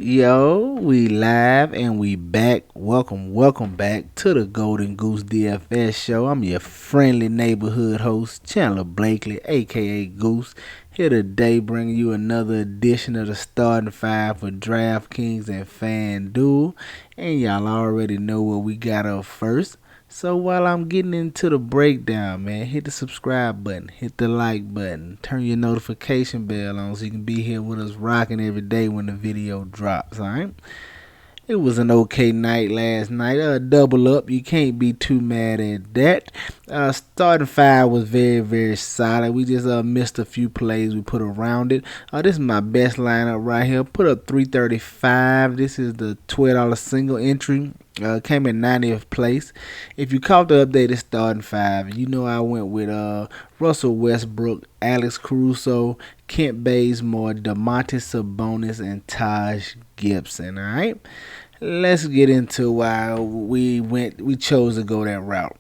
Yo, we live and we back. Welcome back to the Golden Goose DFS show. I'm your friendly neighborhood host, Chandler Blakely, aka Goose, here today bringing you another edition of the starting five for DraftKings and FanDuel. And y'all already know what we got up first. So while I'm getting into the breakdown, man, hit the subscribe button, hit the like button, turn your notification bell on so you can be here with us rocking every day when the video drops, alright? It was an okay night last night. Double up. You can't be too mad at that. Starting five was very solid. We just missed a few plays we put around it. This is my best lineup right here. Put up 335. This is the $12 single entry. Came in 90th place. If you caught the updated starting five, you know I went with Russell Westbrook, Alex Caruso, Kent Bazemore, Domantas Sabonis, and Taj Gibson. All right, let's get into why we chose to go that route.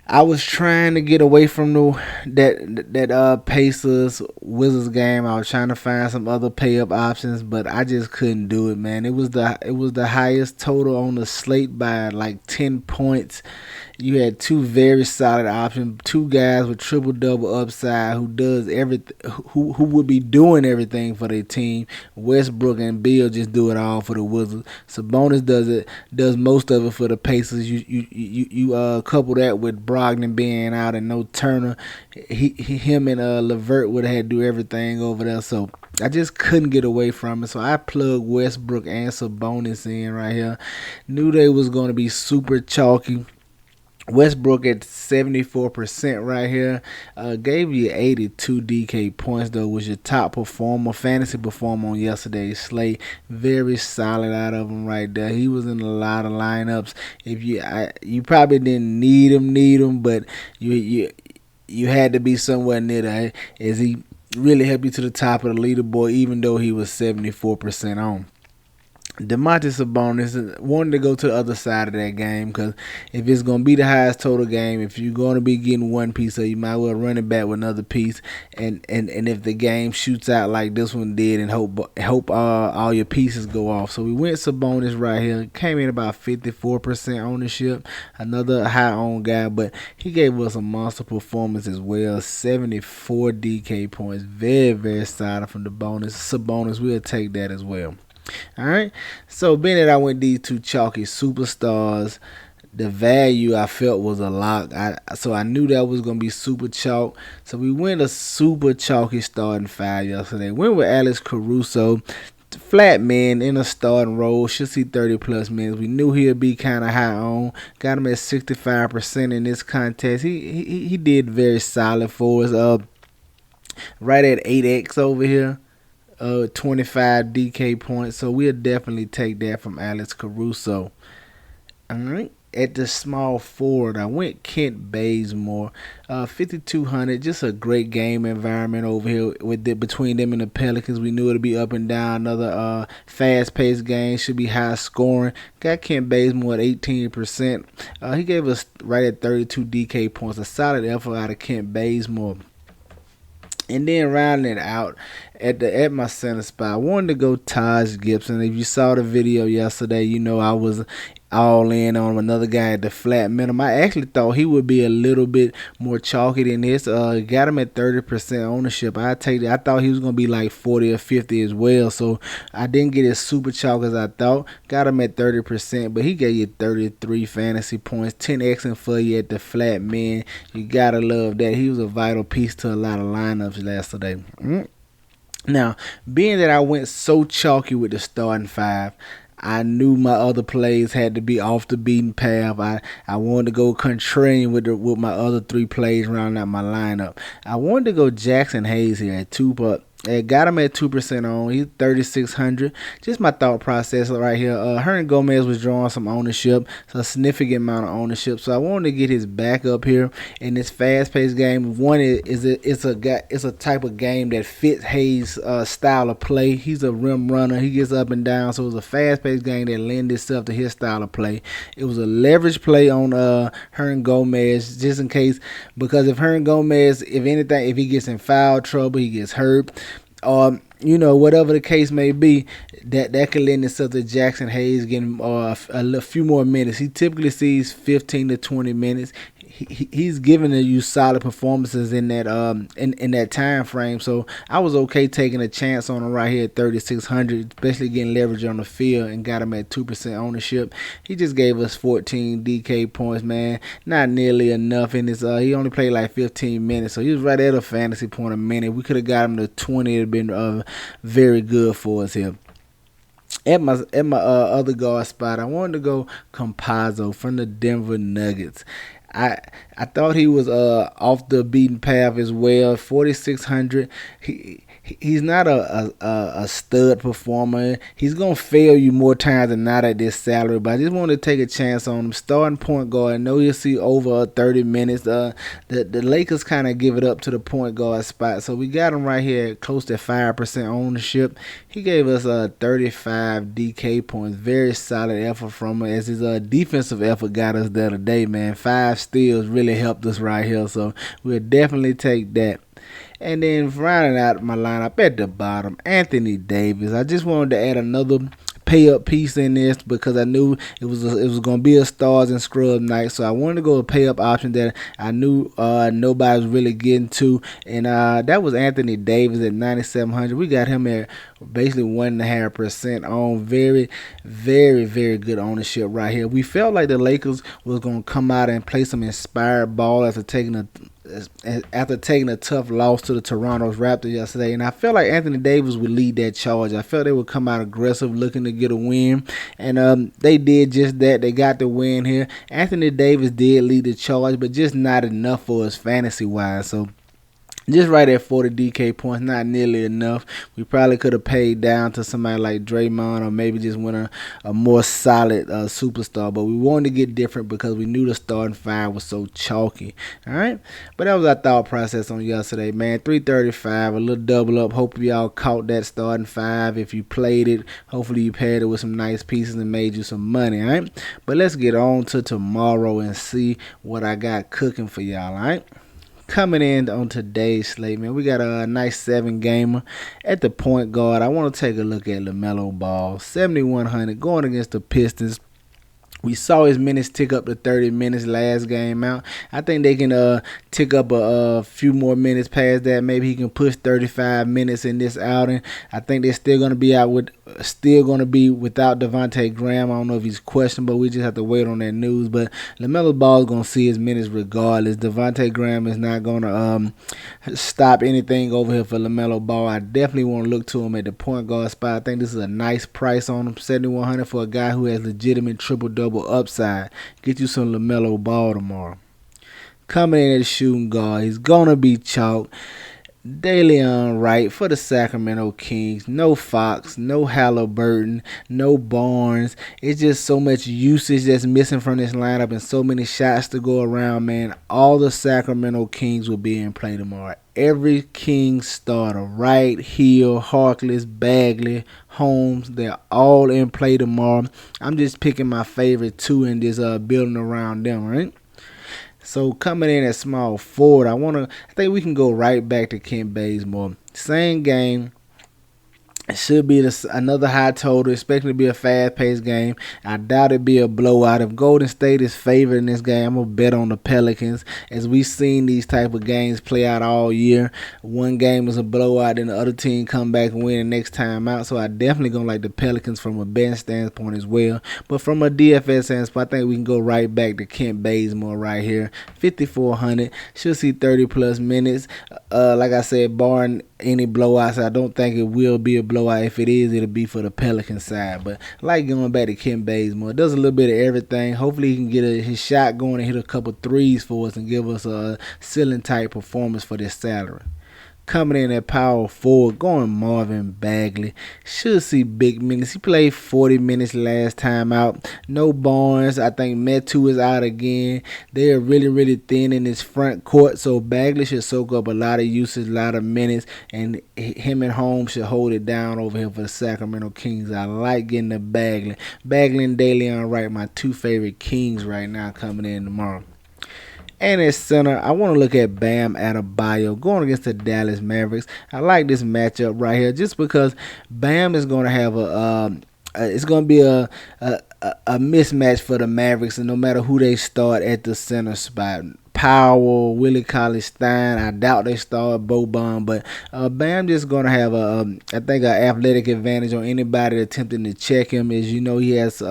I was trying to get away from that Pacers Wizards game. I was trying to find some other pay up options, but I just couldn't do it, man. It was the highest total on the slate by like 10 points. You had two very solid options, two guys with triple double upside who does everything, who would be doing everything for their team. Westbrook and Beal just do it all for the Wizards. Sabonis does most of it for the Pacers. You couple that with Brogdon being out and no Turner, him and LeVert would have had to do everything over there. So I just couldn't get away from it. So I plugged Westbrook and Sabonis in right here. Knew they was going to be super chalky. Westbrook at 74% right here. Gave you 82 DK points though. Was your top performer, fantasy performer on yesterday's slate. Very solid out of him right there. He was in a lot of lineups. If you probably didn't need him, but you had to be somewhere near there as he really helped you to the top of the leaderboard, even though he was 74% on. Domantas Sabonis wanted to go to the other side of that game because if it's going to be the highest total game, if you're going to be getting one piece, so you might well run it back with another piece. And if the game shoots out like this one did, and hope all your pieces go off. So we went Sabonis right here. Came in about 54% ownership. Another high owned guy, but he gave us a monster performance as well. 74 DK points. Very solid from the Sabonis. We'll take that as well. Alright, so being that I went these two chalky superstars, the value I felt was a lock. So I knew that was going to be super chalk. So we went a super chalky starting five yesterday. Went with Alex Caruso, flat man in a starting role. Should see 30 plus minutes. We knew he'd be kind of high on. Got him at 65% in this contest. He did very solid for us. Right at 8x over here. 25 DK points, so we'll definitely take that from Alex Caruso. Alright, at the small forward, I went Kent Bazemore, 5,200. Just a great game environment over here between them and the Pelicans. We knew it'd be up and down. Another fast-paced game, should be high scoring. Got Kent Bazemore at 18%. He gave us right at 32 DK points. A solid effort out of Kent Bazemore. And then rounding it out at my center spot, I wanted to go Taj Gibson. If you saw the video yesterday, you know I was all in on another guy at the flat minimum. I actually thought he would be a little bit more chalky than this. Got him at 30% ownership. I take that. I thought he was gonna be like 40 or 50 as well. So I didn't get as super chalk as I thought. Got him at 30%, but he gave you 33 fantasy points, 10xing for you at the flat man. You gotta love that. He was a vital piece to a lot of lineups yesterday. Now, being that I went so chalky with the starting five, I knew my other plays had to be off the beaten path. I wanted to go contrarian with my other three plays rounding out my lineup. I wanted to go Jackson Hayes here at 2, but got him at 2% on. He's 3,600. Just my thought process right here. Hernan Gomez was drawing some ownership, so a significant amount of ownership. So I wanted to get his back up here in this fast-paced game. One it's a type of game that fits Hayes' style of play. He's a rim runner. He gets up and down, so it was a fast-paced game that lends itself to his style of play. It was a leverage play on Hernan Gomez, just in case, because if Hernan Gomez, if he gets in foul trouble, he gets hurt. whatever the case may be, that could lend itself to Jackson Hayes getting a few more minutes. He typically sees 15 to 20 minutes. He's giving you solid performances in that in that time frame. So I was okay taking a chance on him right here at 3,600, especially getting leverage on the field, and got him at 2% ownership. He just gave us 14 DK points, man. Not nearly enough in his. He only played like 15 minutes, so he was right at a fantasy point a minute. We could have got him to 20. It'd been very good for us here. At my other guard spot, I wanted to go Campazzo from the Denver Nuggets. I thought he was off the beaten path as well. 4,600. He's not a stud performer. He's gonna fail you more times than not at this salary. But I just wanted to take a chance on him. Starting point guard. I know you'll see over 30 minutes. The Lakers kind of give it up to the point guard spot, so we got him right here at close to 5% ownership. He gave us 35 DK points. Very solid effort from him, as his defensive effort got us the other day, man. 5 steals really helped us right here, so we'll definitely take that. And then rounding out my lineup at the bottom, Anthony Davis. I just wanted to add another pay up piece in this because I knew it was going to be a stars and scrub night, so I wanted to go a pay up option that I knew nobody was really getting to, and that was Anthony Davis at 9,700. We got him at basically 1.5% on. Very, very, very good ownership right here. We felt like the Lakers was going to come out and play some inspired ball after taking a tough loss to the Toronto Raptors yesterday, and I felt like Anthony Davis would lead that charge. I felt they would come out aggressive, looking to get a win, and they did just that. They got the win here. Anthony Davis did lead the charge, but just not enough for us fantasy-wise, so just right at 40 DK points, not nearly enough. We probably could have paid down to somebody like Draymond, or maybe just went a more solid superstar. But we wanted to get different because we knew the starting five was so chalky. All right, but that was our thought process on yesterday, man. 335, a little double up. Hope y'all caught that starting five. If you played it, hopefully you paired it with some nice pieces and made you some money. All right, but let's get on to tomorrow and see what I got cooking for y'all. All right. Coming in on today's slate, man, we got a nice 7-gamer at the point guard. I want to take a look at LaMelo Ball, 7,100, going against the Pistons. We saw his minutes tick up to 30 minutes last game out. I think they can tick up a few more minutes past that. Maybe he can push 35 minutes in this outing. I think they're still going to be without Devontae Graham. I don't know if he's questioned, but we just have to wait on that news. But LaMelo Ball is going to see his minutes regardless. Devontae Graham is not going to stop anything over here for LaMelo Ball. I definitely want to look to him at the point guard spot. I think this is a nice price on him, 7,100 for a guy who has legitimate triple-double upside. Get you some LaMelo Ball tomorrow. Coming in at shooting guard, he's gonna be chalk. Dalian Wright for the Sacramento Kings. No Fox, no Halliburton, no Barnes. It's just so much usage that's missing from this lineup and so many shots to go around, man. All the Sacramento Kings will be in play tomorrow. Every Kings starter, Wright, Hill, Harkless, Bagley, Holmes, they're all in play tomorrow. I'm just picking my favorite two and just building around them, right? So coming in at small forward, I think we can go right back to Kent Bazemore. Same game. It should be another high total, expecting to be a fast-paced game. I doubt it'd be a blowout. If Golden State is favored in this game, I'm going to bet on the Pelicans. As we've seen these type of games play out all year, one game is a blowout, and the other team come back and win the next time out. So I definitely going to like the Pelicans from a betting standpoint as well. But from a DFS standpoint, I think we can go right back to Kent Bazemore right here. 5,400. Should see 30-plus minutes. Like I said, barring any blowouts, I don't think it will be a blowout. If it is, it'll be for the Pelican side. But I like going back to Kent Bazemore. Does a little bit of everything. Hopefully he can get his shot going and hit a couple threes for us and give us a ceiling type performance for this salary. Coming in at power forward, going Marvin Bagley. Should see big minutes. He played 40 minutes last time out. No Barnes. I think Metu is out again. They're really, really thin in his front court, so Bagley should soak up a lot of usage, a lot of minutes, and him and Holmes should hold it down over here for the Sacramento Kings. I like getting the Bagley. Bagley and Dalian Wright, my two favorite Kings right now coming in tomorrow. And at center, I want to look at Bam Adebayo going against the Dallas Mavericks. I like this matchup right here just because Bam is going to have it's going to be a mismatch for the Mavericks, and no matter who they start at the center spot. Powell, Willie Cauley-Stein. I doubt they start Boban, but Bam just gonna have I think, an athletic advantage on anybody attempting to check him. As you know, he has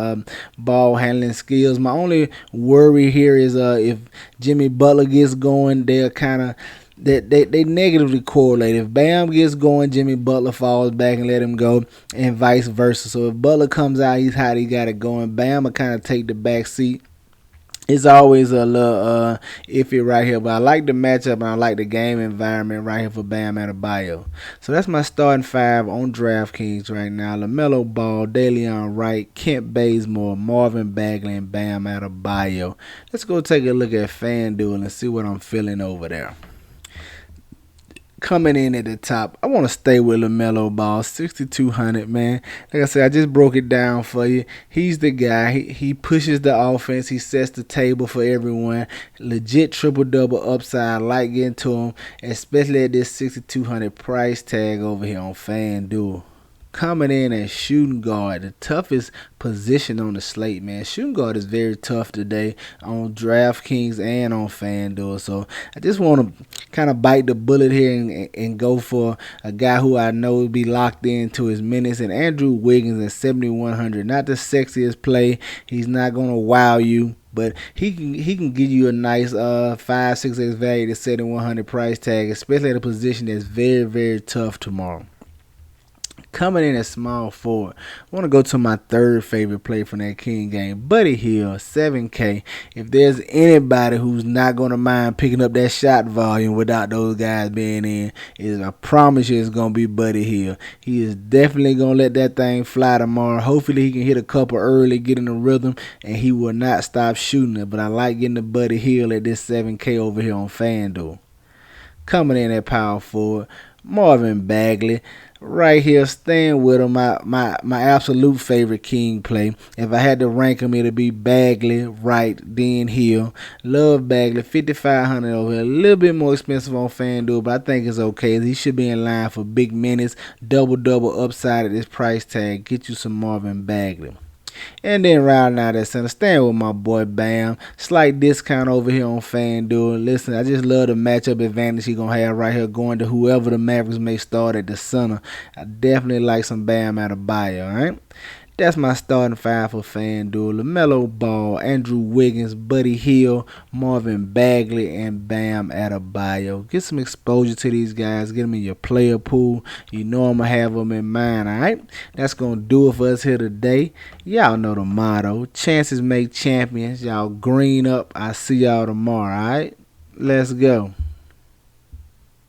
ball handling skills. My only worry here is if Jimmy Butler gets going, they'll kind of they negatively correlate. If Bam gets going, Jimmy Butler falls back and let him go, and vice versa. So if Butler comes out, he's hot, he got it going. Bam will kind of take the back seat. It's always a little iffy right here, but I like the matchup and I like the game environment right here for Bam Adebayo. So that's my starting five on DraftKings right now. LaMelo Ball, Dalian Wright, Kent Bazemore, Marvin Bagley, and Bam Adebayo. Let's go take a look at FanDuel and see what I'm feeling over there. Coming in at the top, I want to stay with LaMelo Ball, 6,200, man. Like I said, I just broke it down for you. He's the guy. He pushes the offense. He sets the table for everyone. Legit triple-double upside. I like getting to him, especially at this 6,200 price tag over here on FanDuel. Coming in as shooting guard, the toughest position on the slate, man. Shooting guard is very tough today on DraftKings and on FanDuel. So I just want to kind of bite the bullet here and go for a guy who I know will be locked into his minutes. And Andrew Wiggins at 7,100. Not the sexiest play. He's not going to wow you, but he can give you a nice 5-6x value to 7,100 price tag, especially at a position that's very, very tough tomorrow. Coming in at small forward, I want to go to my third favorite play from that King game, Buddy Hield, 7K. If there's anybody who's not going to mind picking up that shot volume without those guys being in, I promise you it's going to be Buddy Hield. He is definitely going to let that thing fly tomorrow. Hopefully he can hit a couple early, get in the rhythm, and he will not stop shooting it. But I like getting the Buddy Hield at this 7K over here on FanDuel. Coming in at power forward, Marvin Bagley. Right here, staying with him, my absolute favorite King play. If I had to rank him, it'd be Bagley, Wright, then Hill. Love Bagley, 5,500 over here. A little bit more expensive on FanDuel, but I think it's okay. He should be in line for big minutes, double upside at this price tag. Get you some Marvin Bagley. And then rounding out that center, staying with my boy Bam. Slight discount over here on FanDuel. Listen, I just love the matchup advantage he's going to have right here going to whoever the Mavericks may start at the center. I definitely like some Bam Adebayo, all right? That's my starting five for FanDuel. LaMelo Ball, Andrew Wiggins, Buddy Hield, Marvin Bagley, and Bam Adebayo. Get some exposure to these guys. Get them in your player pool. You know I'm going to have them in mind, all right? That's going to do it for us here today. Y'all know the motto. Chances make champions. Y'all green up. I'll see y'all tomorrow, all right? Let's go.